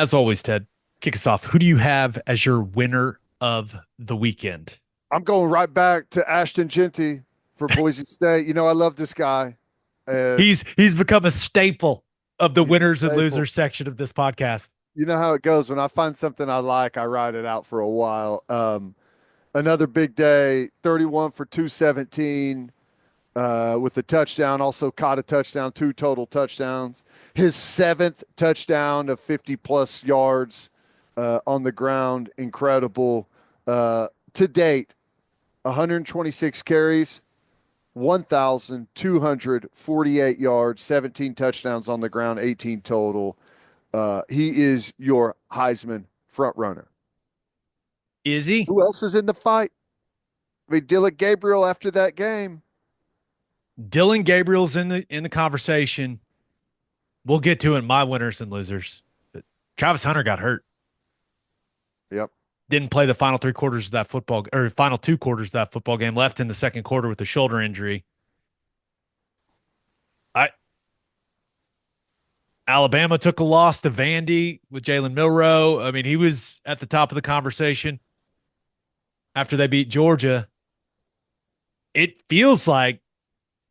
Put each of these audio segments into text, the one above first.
As always, Ted, kick us off. Who do you have as your winner of the weekend? I'm going right back to Ashton Jeanty for Boise State. I love this guy, and He's become a staple of the he's a winners and staple. losers section of this podcast. You know how it goes. When I find something I like, I ride it out for a while. Another big day, 31 for 217 with a touchdown. Also caught a touchdown, two total touchdowns. His seventh touchdown of 50 plus yards on the ground. Incredible. To date, 126 carries, 1,248 yards, 17 touchdowns on the ground, 18 total. He is your Heisman front runner. Is he? Who else is in the fight? I mean, Dylan Gabriel after that game. Dylan Gabriel's in the conversation. We'll get to it in my winners and losers. But Travis Hunter got hurt. Yep. Didn't play the final three quarters of that football or final two quarters of that football game. Left in the second quarter with a shoulder injury. I Alabama took a loss to Vandy with Jalen Milroe. I mean, he was at the top of the conversation after they beat Georgia. It feels like,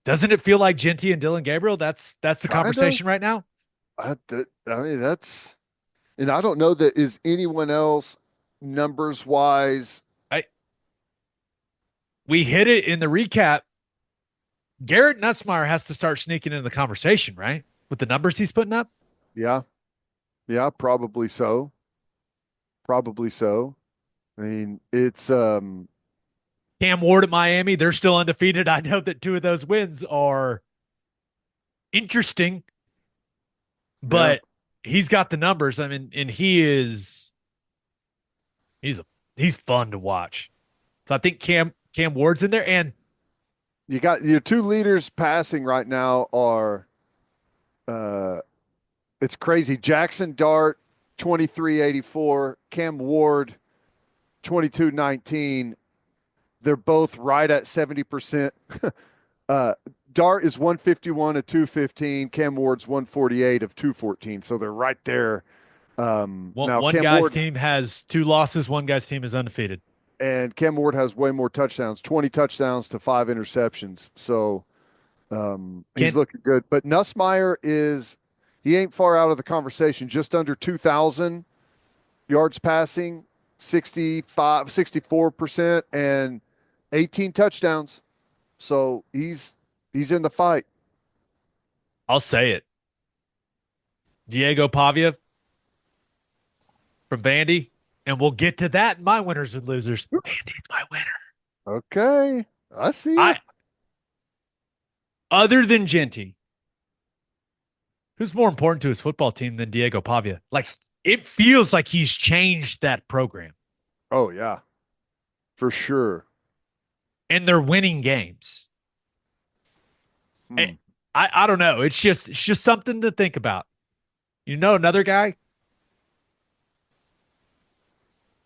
doesn't it feel like Jeanty and Dylan Gabriel? That's the Kind of. conversation right now. I mean, and I don't know that is anyone else numbers wise. I We hit it in the recap. Garrett Nussmeyer has to start sneaking into the conversation, right? With the numbers he's putting up. Yeah. Yeah, probably so. Probably so. I mean, it's Cam Ward at Miami, they're still undefeated. I know that two of those wins are interesting, yeah. but he's got the numbers. I mean, and he's a he's fun to watch. So I think Cam Ward's in there, and You got your two leaders passing right now are uh it's crazy. Jackson Dart 2384, Cam Ward 2219. They're both right at 70%. uh Dart is 151 of 215, Cam Ward's 148 of 214. So they're right there. Now one Cam guy's Ward team has two losses, one guy's team is undefeated. has way more touchdowns, 20 touchdowns to 5 interceptions. So he's Can looking good. But Nussmeyer he ain't far out of the conversation, just under 2,000 yards passing, 64%, and 18 touchdowns. So he's in the fight. I'll say it. Diego Pavia from Vandy, and we'll get to that in my winners and losers. Vandy's my winner. Okay. I see you. I Other than Jeanty, who's more important to his football team than Diego Pavia? Like, it feels like he's changed that program, Oh, yeah, for sure. and they're winning games. Hmm. I don't know. It's just something to think about. Another guy,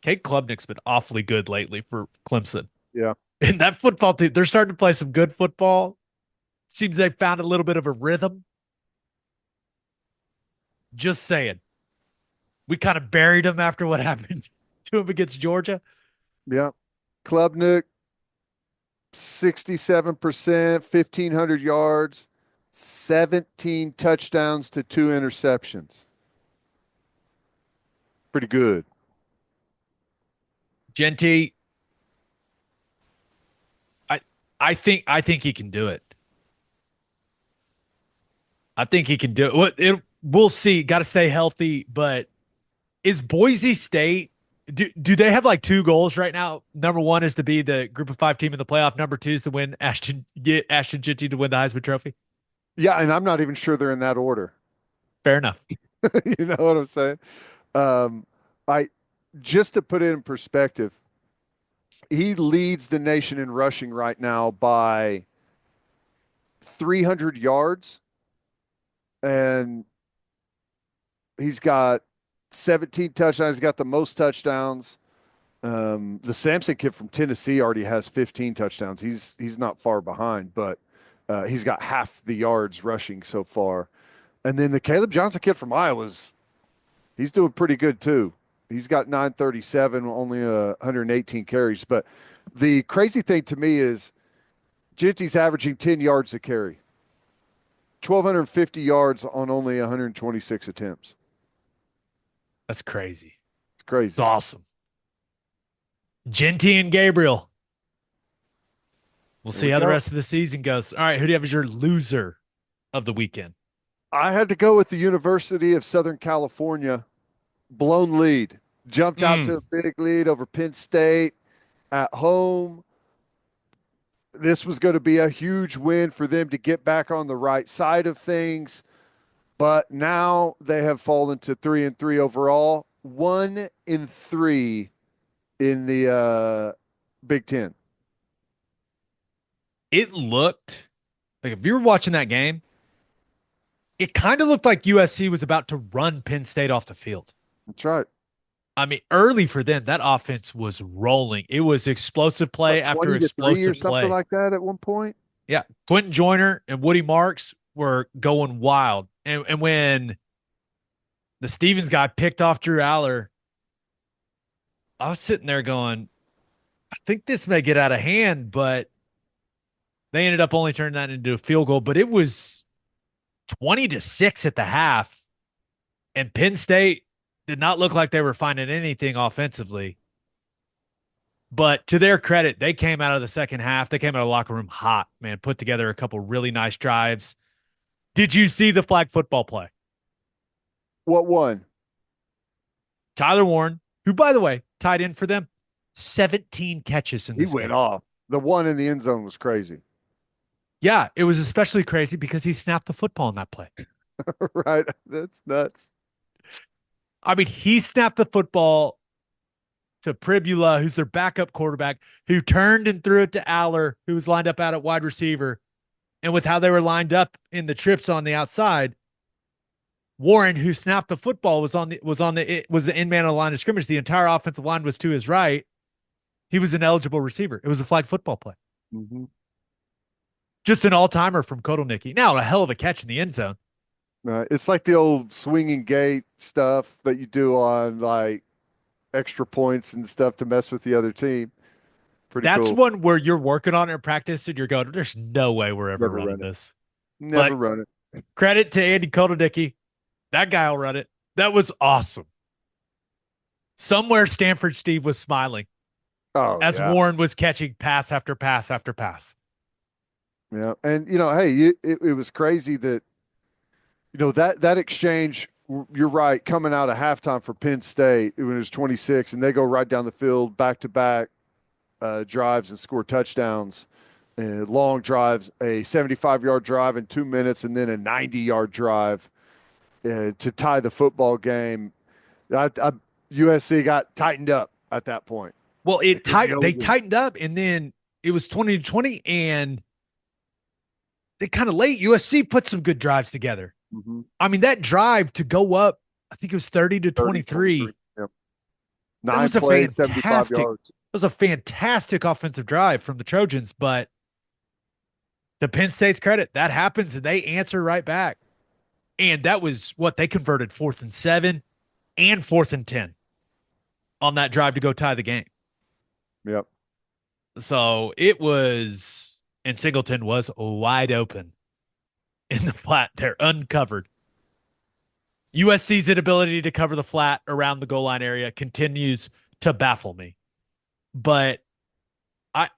Kate Klubnik's been awfully good lately for Clemson. Yeah. And that football team, they're starting to play some good football. Seems they found a little bit of a rhythm. Just saying. We kind of buried him after what happened to him against Georgia. Yeah. Klubnik, 67%, 1,500 yards, 17 touchdowns to two interceptions. Pretty good. Jeanty, I I think he can do it. I think he can do it. We'll see. Got to stay healthy. But is Boise State? Do they have like two goals right now? Number one is to be the Group of Five team in the playoff. Number two is to get Ashton Jeanty to win the Heisman Trophy. Yeah, and I'm not even sure they're in that order. Fair enough. You know what I'm saying? Um, I just to put it in perspective, he leads the nation in rushing right now by 300 yards, and he's got 17 touchdowns. He's got the most touchdowns. The Samson kid from Tennessee already has 15 touchdowns. He's not far behind, but he's got half the yards rushing so far. And then the Caleb Johnson kid from Iowa's He's doing pretty good too. He's got 937, only 118 carries. But the crazy thing to me is Jeanty's averaging 10 yards a carry, 1,250 yards on only 126 attempts. That's crazy. It's It's crazy. awesome. Jeanty and Gabriel. We'll There see we how the go. rest of the season goes. All right, who do you have as your loser of the weekend? I had to go with the University of Southern California. Blown lead. Jumped out to Mm. a big lead over Penn State at home. This was going to be a huge win for them to get back on the right side of things. But now they have fallen to 3-3 overall, 1-3 in the Big Ten. It looked like if you were watching that game, it kind of looked like USC was about to run Penn State off the field. That's right. I mean, early for them, that offense was rolling. It was explosive play What, after 20-3 or explosive something play. like that at one point? Yeah. Quentin Joyner and Woody Marks were going wild. And when the Stevens guy picked off Drew Aller, I was sitting there going, I think this may get out of hand, but they ended up only turning that into a field goal. But it was 20-6 at the half. And Penn State did not look like they were finding anything offensively. But to their credit, they came out of the second half. They came out of the locker room hot, man, put together a couple really nice drives. Did you see the flag football play? What one? Tyler Warren, who, by the way, tied in for them, 17 catches in He this went game. off. The one in the end zone was crazy. Yeah, it was especially crazy because he snapped the football in that play. Right? That's nuts. I mean, he snapped the football to Pribula, who's their backup quarterback, who turned and threw it to Aller, who was lined up out at wide receiver. And with how they were lined up in the trips on the outside, Warren, who snapped the football, was the end man on the line of scrimmage. The entire offensive line was to his right. He was an eligible receiver. It was a flag football play. Mm-hmm. Just an all timer from Kotelnicki. Now, a hell of a catch in the end zone. Right. It's like the old swinging gate stuff that you do on like extra points and stuff to mess with the other team. Pretty That's cool. one where you're working on it in practice and you're going, there's no way we're ever Never running run it. this. Never But run it. credit to Andy Kotelnicki. That guy will run it. That was awesome. Somewhere Stanford Steve was smiling Oh as yeah. Warren was catching pass after pass after pass. Yeah. And hey, it was crazy that that exchange. You're right. Coming out of halftime for Penn State, when it was 26, and they go right down the field back to back drives and score touchdowns. Long drives, a 75-yard drive in 2 minutes, and then a 90-yard drive to tie the football game. USC got tightened up at that point. Well, they Over. tightened up and then it was 20-20 and they kind of late. USC put some good drives together. Mm-hmm. I mean, that drive to go up, I think it was 30 to 30, 23. 23. Yep. That Nine was a plays, 75 fantastic, yards. offensive drive from the Trojans, but to Penn State's credit, that happens and they answer right back. And that was what they converted 4th and 7 and 4th and 10 on that drive to go tie the game. Yep. So it was, and Singleton was wide open in the flat. They're uncovered. USC's inability to cover the flat around the goal line area continues to baffle me. But I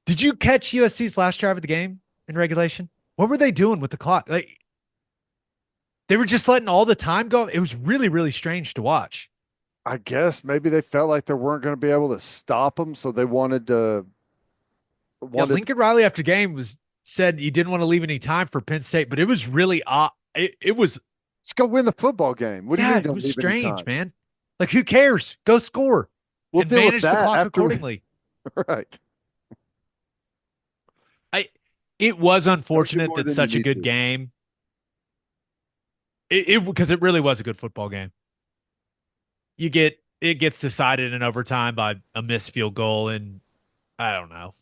did you catch USC's last drive of the game in regulation? What were they doing with the clock? Like they were just letting all the time go. It was really, really strange to watch. I guess maybe they felt like they weren't going to be able to stop them, so they wanted to Yeah, wanted. Lincoln Riley after game was said he didn't want to leave any time for Penn State, but it was really odd. It was Let's go win the football game. What do you yeah, mean? it Don't was leave any strange, time. man. Like who cares? Go score We'll and deal with manage the that clock after. accordingly. Right. I It was Don't do unfortunate more that than you such a need good to. game. It because it really was a good football game. It gets decided in overtime by a missed field goal, and I don't know.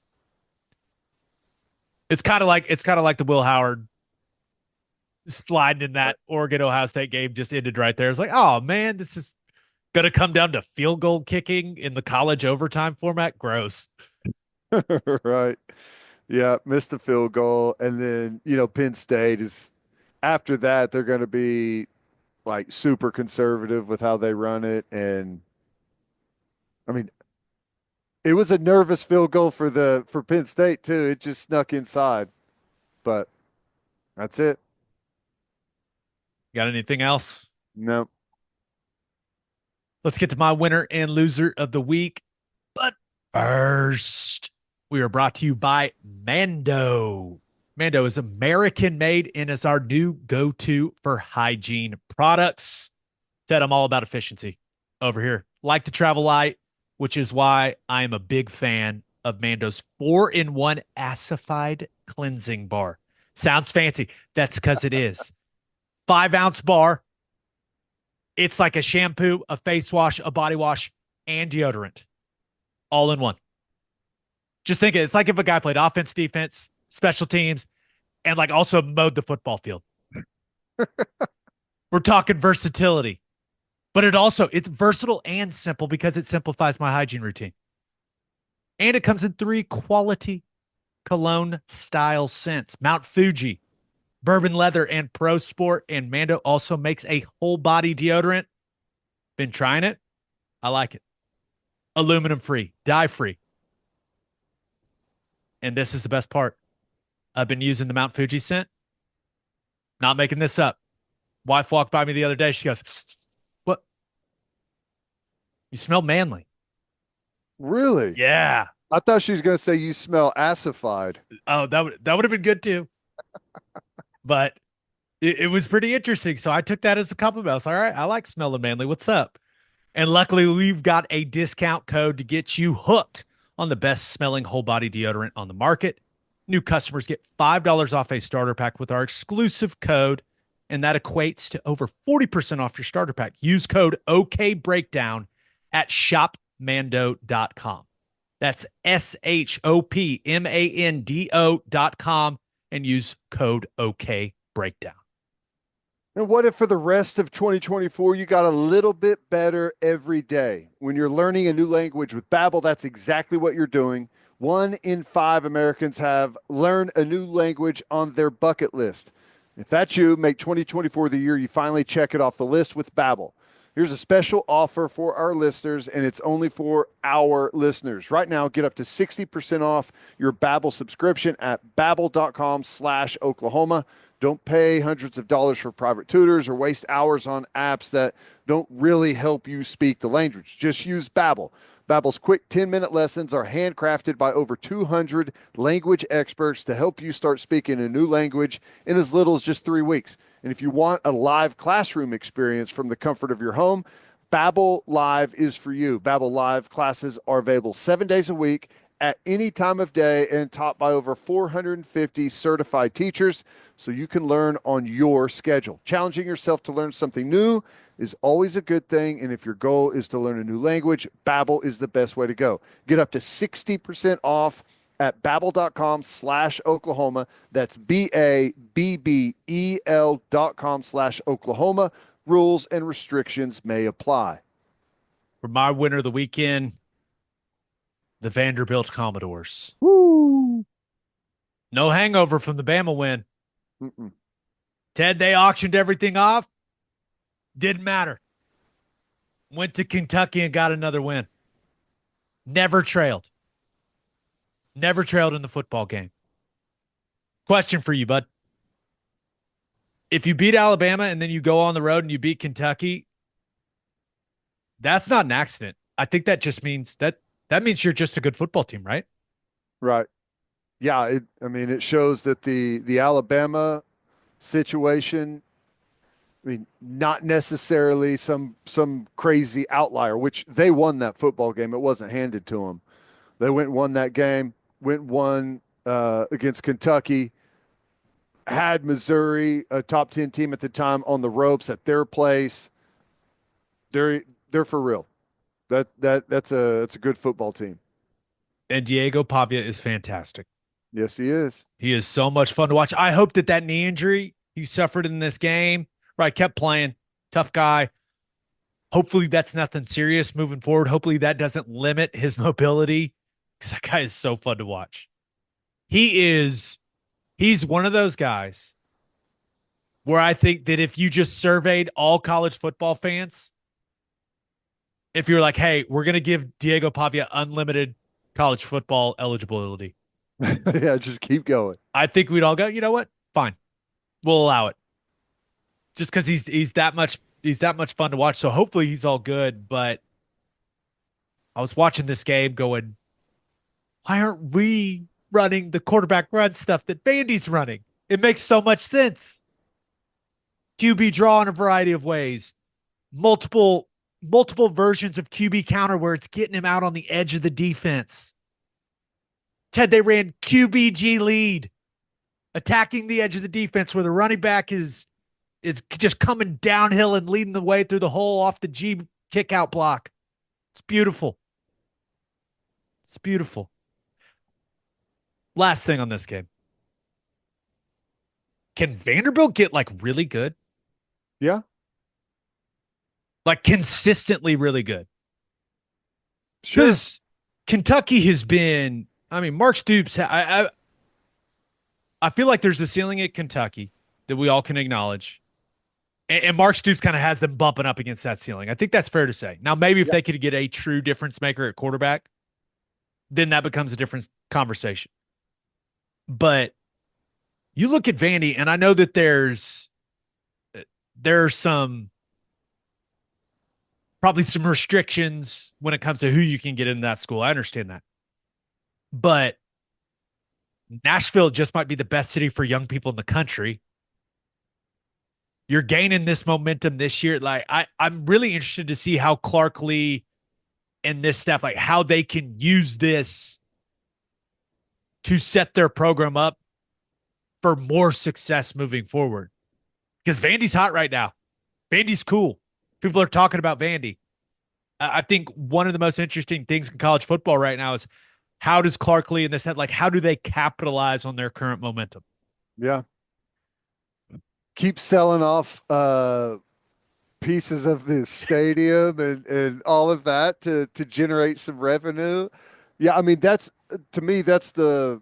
It's kind of like the Will Howard sliding in that Oregon Ohio State game just ended right there. It's like, oh man, this is gonna come down to field goal kicking in the college overtime format. Gross. Right. Yeah, missed the field goal. And then, Penn State is after that, they're going to be like super conservative with how they run it. And I mean, it was a nervous field goal for Penn State too. It just snuck inside. But that's it. Got anything else? No. Let's get to my winner and loser of the week. But first, we are brought to you by Mando. Mando is American made and is our new go to for hygiene products. Said I'm all about efficiency over here. Like to travel light, which is why I am a big fan of Mando's 4-in-1 acidified cleansing bar. Sounds fancy. That's because it is. 5-ounce bar. It's like a shampoo, a face wash, a body wash, and deodorant all in one. Just think it's like if a guy played offense, defense, special teams, and like also mowed the football field. We're talking versatility, but it's versatile and simple because it simplifies my hygiene routine. And it comes in 3 quality cologne style scents: Mount Fuji, Bourbon Leather, and Pro Sport. And Mando also makes a whole body deodorant. Been trying it. I like it. Aluminum free, dye free. And this is the best part. I've been using the Mount Fuji scent. Not making this up. Wife walked by me the other day. She goes, "What? You smell manly." Really? Yeah. I thought she was going to say you smell acidified. Oh, that would have been good too. But it was pretty interesting. So I took that as a compliment. I was like, all right, I like smelling manly. What's up? And luckily, we've got a discount code to get you hooked on the best smelling whole body deodorant on the market. New customers get $5 off a starter pack with our exclusive code, and that equates to over 40% off your starter pack. Use code OKBreakdown at shopmando.com. That's SHOPMANDO.com and use code OKBreakdown. And what if for the rest of 2024, you got a little bit better every day? When you're learning a new language with Babbel, that's exactly what you're doing. 1 in 5 Americans have learned a new language on their bucket list. If that's you, make 2024 the year you finally check it off the list with Babbel. Here's a special offer for our listeners, and it's only for our listeners. Right now, get up to 60% off your Babbel subscription at babbel.com/Oklahoma. Don't pay hundreds of dollars for private tutors or waste hours on apps that don't really help you speak the language. Just use Babbel. Babbel's quick 10-minute lessons are handcrafted by over 200 language experts to help you start speaking a new language in as little as just 3 weeks. And if you want a live classroom experience from the comfort of your home, Babbel Live is for you. Babbel Live classes are available 7 days a week at any time of day and taught by over 450 certified teachers, so you can learn on your schedule. Challenging yourself to learn something new is always a good thing, and if your goal is to learn a new language, Babbel is the best way to go. Get up to 60% off at babbel.com/Oklahoma. That's BABBEL.com/Oklahoma. Rules and restrictions may apply. For my winner of the weekend, the Vanderbilt Commodores. Woo! No hangover from the Bama win. Mm-mm. Ted, they auctioned everything off. Didn't matter. Went to Kentucky and got another win. Never trailed. Never trailed in the football game. Question for you, bud. If you beat Alabama and then you go on the road and you beat Kentucky, that's not an accident. I think that just means that means you're just a good football team, right? Right. Yeah, it shows that the Alabama situation, not necessarily some crazy outlier, which they won that football game. It wasn't handed to them. They went and won that game, won against Kentucky, had Missouri, a top 10 team at the time, on the ropes at their place. They're for real. That's a good football team. And Diego Pavia is fantastic. Yes, he is. He is so much fun to watch. I hope that knee injury He suffered in this game, right? Kept playing. Tough guy. Hopefully that's nothing serious moving forward. Hopefully that doesn't limit his mobility because that guy is so fun to watch. He's one of those guys where I think that if you just surveyed all college football fans, if you're like, hey, we're going to give Diego Pavia unlimited college football eligibility, Yeah, just keep going. I think we'd all go, you know what? Fine. We'll allow it. Just because he's that much fun to watch. So hopefully he's all good. But I was watching this game going, why aren't we running the quarterback run stuff that Vandy's running? It makes so much sense. QB draw in a variety of ways, multiple versions of QB counter where it's getting him out on the edge of the defense. Ted, they ran QBG lead, attacking the edge of the defense where the running back is just coming downhill and leading the way through the hole off the G kick out block. It's beautiful. It's beautiful. Last thing on this game. Can Vanderbilt get like really good? Yeah, Like consistently really good? sure. Because Kentucky has been, I mean, Mark Stoops, I feel like there's a ceiling at Kentucky that we all can acknowledge. And Mark Stoops kind of has them bumping up against that ceiling. I think that's fair to say. Now, maybe if Yeah. they could get a true difference maker at quarterback, then that becomes a different conversation. But you look at Vandy, and I know that there's some probably some restrictions when it comes to who you can get into that school. I understand that. But Nashville just might be the best city for young people in the country. You're gaining this momentum this year. Like I'm really interested to see how Clark Lee and this staff, like how they can use this to set their program up for more success moving forward. Because Vandy's hot right now. Vandy's cool. People are talking about Vandy. I think one of the most interesting things in college football right now is how does Clark Lee and this like how do they capitalize on their current momentum? Yeah. Keep selling off pieces of the stadium and all of that to generate some revenue. Yeah, I mean that's to me that's the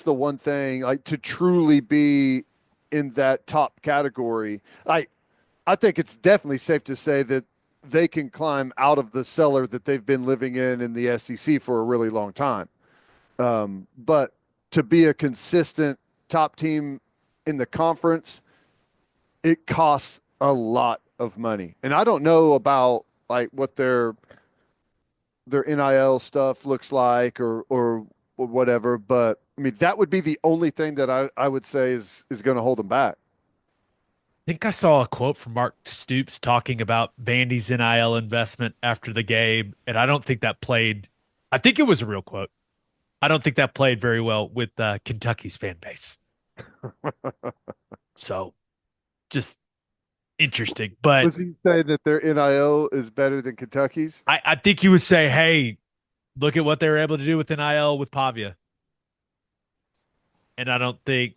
one thing like to truly be in that top category. I think it's definitely safe to say that they can climb out of the cellar that they've been living in the SEC for a really long time. But to be a consistent top team in the conference, it costs a lot of money. And I don't know about like what their NIL stuff looks like or whatever, but I mean that would be the only thing that I would say is going to hold them back. I think I saw a quote from Mark Stoops talking about Vandy's NIL investment after the game, and I don't think that played. I think it was a real quote. I don't think that played very well with Kentucky's fan base. So just interesting. But Was he saying that their NIL is better than Kentucky's? I think he would say, hey, look at what they were able to do with NIL with Pavia. And I don't think.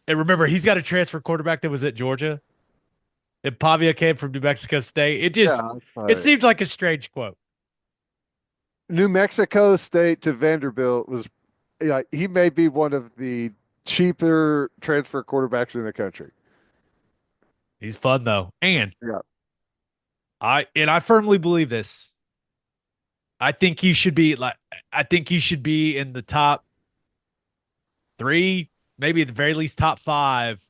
And remember, he's got a transfer quarterback that was at Georgia. And Pavia came from New Mexico State. Yeah, it's It like seems like a strange quote. New Mexico State to Vanderbilt was, yeah, he may be one of the cheaper transfer quarterbacks in the country. He's fun though. And Yeah. I firmly believe this. I think he should be like I think he should be in the top three, maybe at the very least top five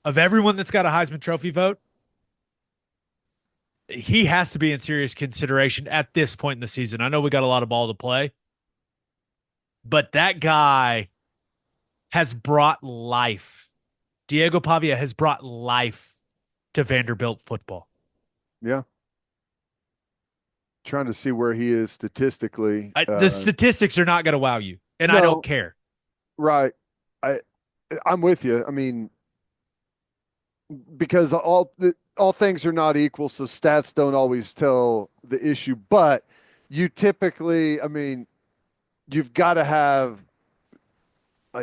of everyone that's got a Heisman Trophy vote. He has to be in serious consideration at this point in the season. I know we got a lot of ball to play, but that guy has brought life. Diego Pavia has brought life to Vanderbilt football. Yeah. Trying to see where he is statistically. The statistics are not going to wow you, and I don't No, care. right. I I'm with you. I mean, because all things are not equal, so stats don't always tell the issue. But you typically, I mean, you've got to have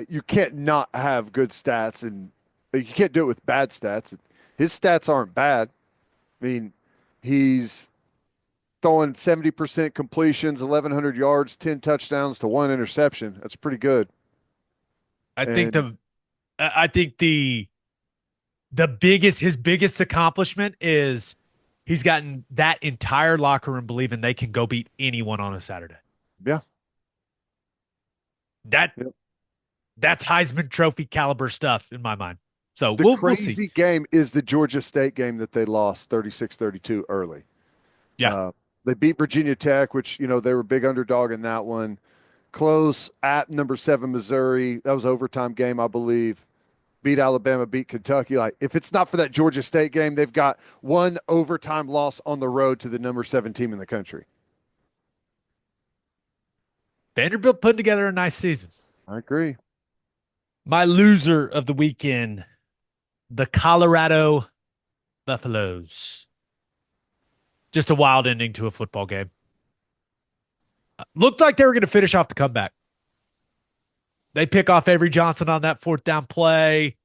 you can't not have good stats, and you can't do it with bad stats. His stats aren't bad. I mean, he's throwing 70% completions, 1,100 yards, 10 touchdowns to one interception. That's pretty good. I think And the biggest his biggest accomplishment is he's gotten that entire locker room believing they can go beat anyone on a Saturday. yeah, That yeah. that's Heisman Trophy caliber stuff in my mind. So The we'll see. crazy game is the Georgia State game that they lost 36-32 early. Yeah. Uh, they beat Virginia Tech, which, they were a big underdog in that one. Close at number 7 Missouri. That was an overtime game, I believe. Beat Alabama, beat Kentucky. Like, if it's not for that Georgia State game, they've got one overtime loss on the road to the number 7 team in the country. Vanderbilt putting together a nice season. I agree. My loser of the weekend, the Colorado Buffaloes. Just a wild ending to a football game. Looked like they were going to finish off the comeback. They pick off Avery Johnson on that fourth down play.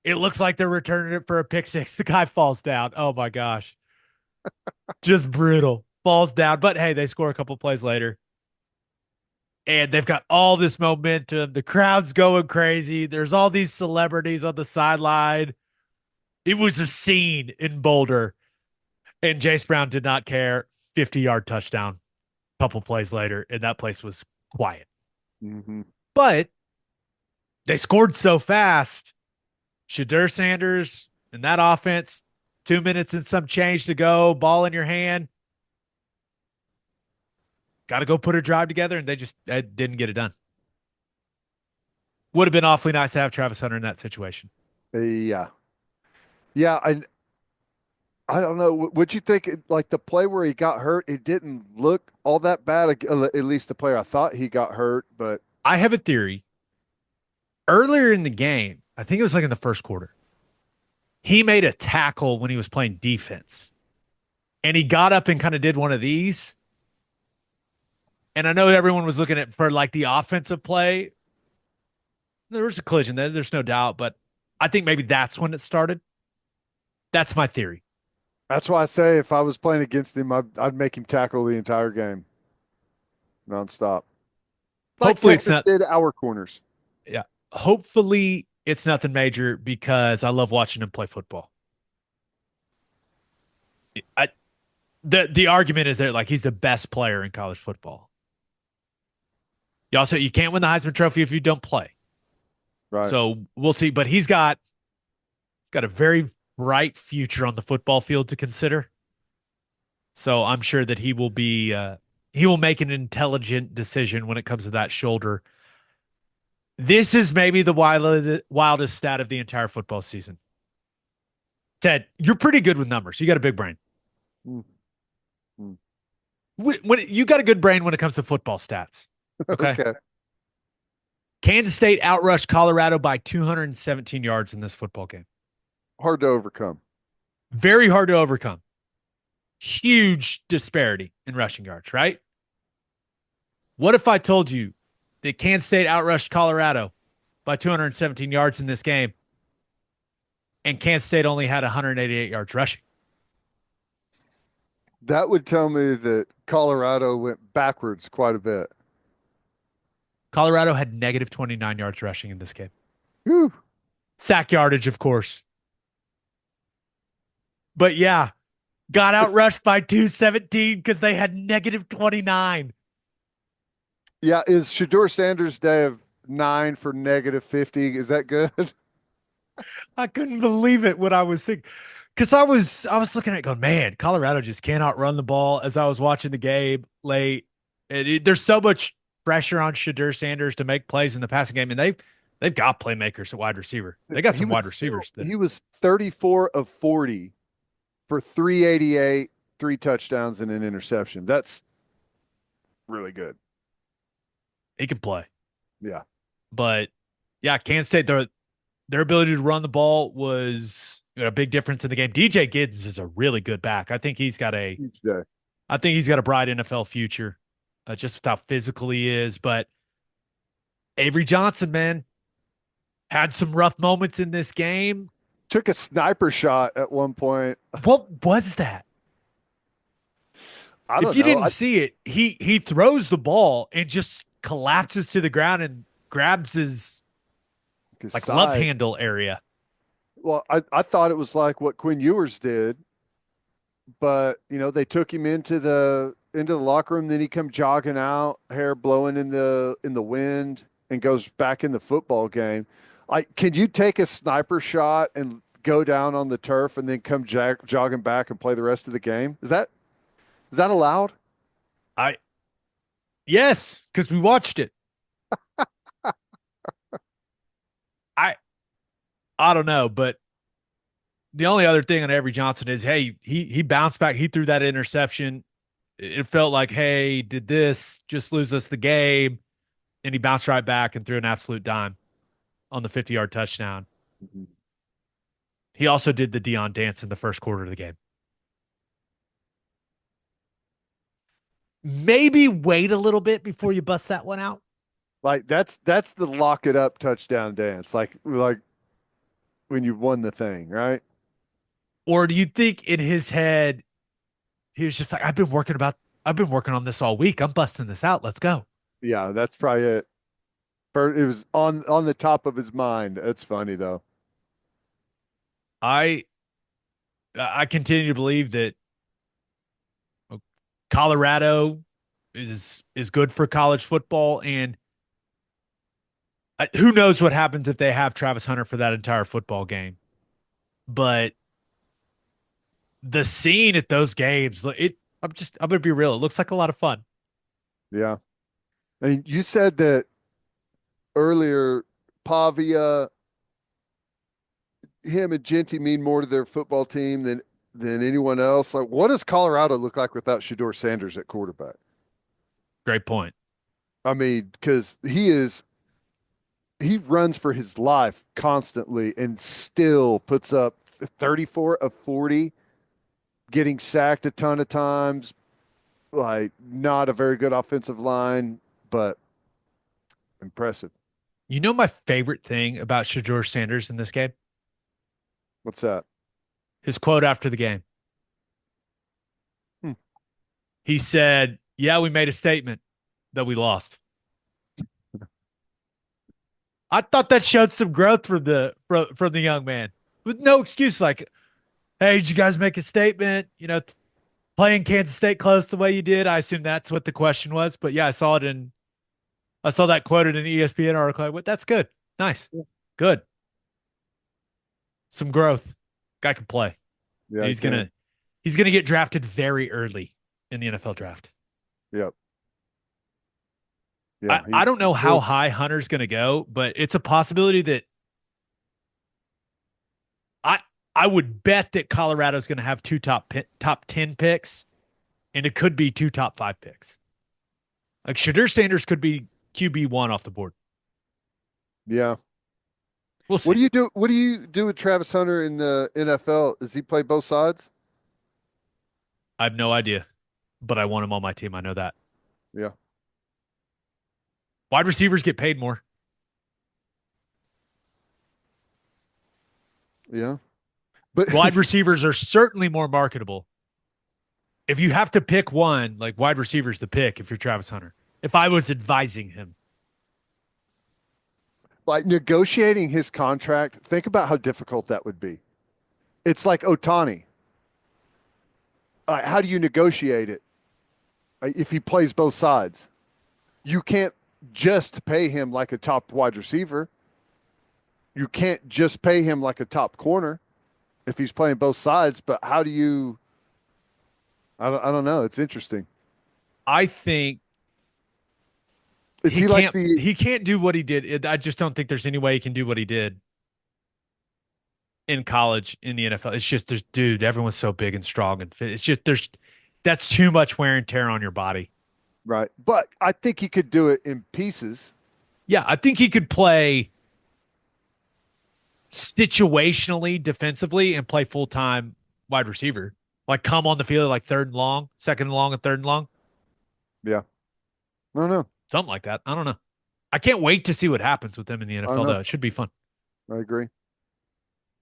It looks like they're returning it for a pick six. The guy falls down. Oh my gosh. Just brutal. Falls down. But hey, they score a couple plays later. And they've got all this momentum. The crowd's going crazy. There's all these celebrities on the sideline. It was a scene in Boulder. And Jace Brown did not care. 50-yard touchdown. A couple plays later. And that place was quiet. Mm-hmm. But they scored so fast. Shedeur Sanders and that offense, 2 minutes and some change to go, ball in your hand. Got to go put a drive together, and they just didn't get it done. Would have been awfully nice to have Travis Hunter in that situation. Yeah. Yeah. I don't know. Would you think, like, the play where he got hurt, it didn't look all that bad? At least the player I thought he got hurt, but. I have a theory. Earlier in the game, I think it was like in the first quarter, he made a tackle when he was playing defense. And he got up and kind of did one of these. And I know everyone was looking at for like the offensive play. There was a collision there. There's no doubt. But I think maybe that's when it started. That's my theory. That's why I say if I was playing against him, I'd make him tackle the entire game nonstop. Like Hopefully Texas did our corners. Yeah. Hopefully it's nothing major because I love watching him play football. The argument is that like he's the best player in college football. You can't win the Heisman Trophy if you don't play. Right. So we'll see. But he's got a very bright future on the football field to consider. So I'm sure that he will make an intelligent decision when it comes to that shoulder. This is maybe the wildest stat of the entire football season. Ted, you're pretty good with numbers. You got a big brain. Mm-hmm. When you got a good brain when it comes to football stats. Okay. Kansas State outrushed Colorado by 217 yards in this football game. Hard to overcome. Very hard to overcome. Huge disparity in rushing yards, right? What if I told you that Kansas State outrushed Colorado by 217 yards in this game and Kansas State only had 188 yards rushing? That would tell me that Colorado went backwards quite a bit. Colorado had negative 29 yards rushing in this game. Whew. Sack yardage, of course. But yeah, got outrushed by 217 because they had negative 29. Yeah, is Shedeur Sanders' day of 9 for negative 50? Is that good? I couldn't believe it when I was thinking. Because I was looking at it going, man, Colorado just cannot run the ball as I was watching the game late. There's so much pressure on Shedeur Sanders to make plays in the passing game, and they've got playmakers at wide receiver. They got some wide receivers. He was 34 of 40 for 388, 3 touchdowns and an interception. That's really good. He can play. Yeah. But yeah, Kansas State, their ability to run the ball was a big difference in the game. DJ Giddens is a really good back. I think he's got a bright NFL future, just with how physical he is. But Avery Johnson, man, Had some rough moments in this game. Took a sniper shot at one point. What was that? I If don't you know. didn't see it, he throws the ball and just collapses to the ground and grabs his His like love side. handle area. Well, I thought it was like what Quinn Ewers did, but they took him into the locker room. Then he come jogging out, hair blowing in the wind, and goes back in the football game. Like, can you take a sniper shot and go down on the turf and then come jogging back and play the rest of the game? Is that allowed? I Yes, because we watched it. I I don't know, but the only other thing on Avery Johnson is, hey, he bounced back. He threw that interception. It felt like, hey, did this just lose us the game? And he bounced right back and threw an absolute dime on the 50-yard touchdown. Mhm. He also did the Dion dance in the first quarter of the game. Maybe wait a little bit before you bust that one out. Like that's the lock it up touchdown dance. Like when you've won the thing, right? Or do you think in his head he was just like, I've been working on this all week. I'm busting this out. Let's go. Yeah, that's probably it. It was on the top of his mind. It's funny though. I I continue to believe that Colorado is good for college football, and who knows what happens if they have Travis Hunter for that entire football game. But the scene at those games, I'm gonna be real. It looks like a lot of fun. Yeah. And you said that earlier, Pavia, him and Jeanty mean more to their football team than anyone else. Like, what does Colorado look like without Shador Sanders at quarterback? Great point. I mean, because he runs for his life constantly and still puts up 34 of 40, getting sacked a ton of times. Like, not a very good offensive line, but impressive. You know my favorite thing about Shador Sanders in this game? What's that? His quote after the game. Hmm. He said, "Yeah, we made a statement that we lost." I thought that showed some growth from the young man with no excuse. Like, hey, did you guys make a statement? Playing Kansas State close the way you did. I assume that's what the question was. But yeah, I saw that quoted in an ESPN article. I went, that's good, nice, good, some growth. Guy can play. Yeah, I He's can. gonna get drafted very early in the NFL draft. Yep. Yeah. I don't know how He'll, high Hunter's gonna go, but it's a possibility that I I would bet that Colorado's gonna have two top 10 picks, and it could be two top 5 picks. Like Shadur Sanders could be QB1 off the board. yeah. We'll What see. do you do? What do you do with Travis Hunter in the NFL? Does he play both sides? I have no idea, but I want him on my team. I know that. Yeah. Wide receivers get paid more. Yeah. But Wide receivers are certainly more marketable. If you have to pick one, like wide receivers to pick if you're Travis Hunter. If I was advising him, like negotiating his contract, think about how difficult that would be. It's like Otani. How do you negotiate it if he plays both sides? You can't just pay him like a top wide receiver. You can't just pay him like a top corner if he's playing both sides. But how do you? I don't know. It's interesting. I think Is he like the he can't do what he did. I just don't think there's any way he can do what he did in college in the NFL. It's just there's dude, everyone's so big and strong and fit. It's just there's that's too much wear and tear on your body. right? But I think he could do it in pieces. Yeah, I think he could play situationally defensively and play full time wide receiver. Like come on the field like third and long, second and long, and third and long. Yeah. I don't know. Something like that. I don't know. I can't wait to see what happens with them in the I don't NFL know. though. It should be fun. I agree.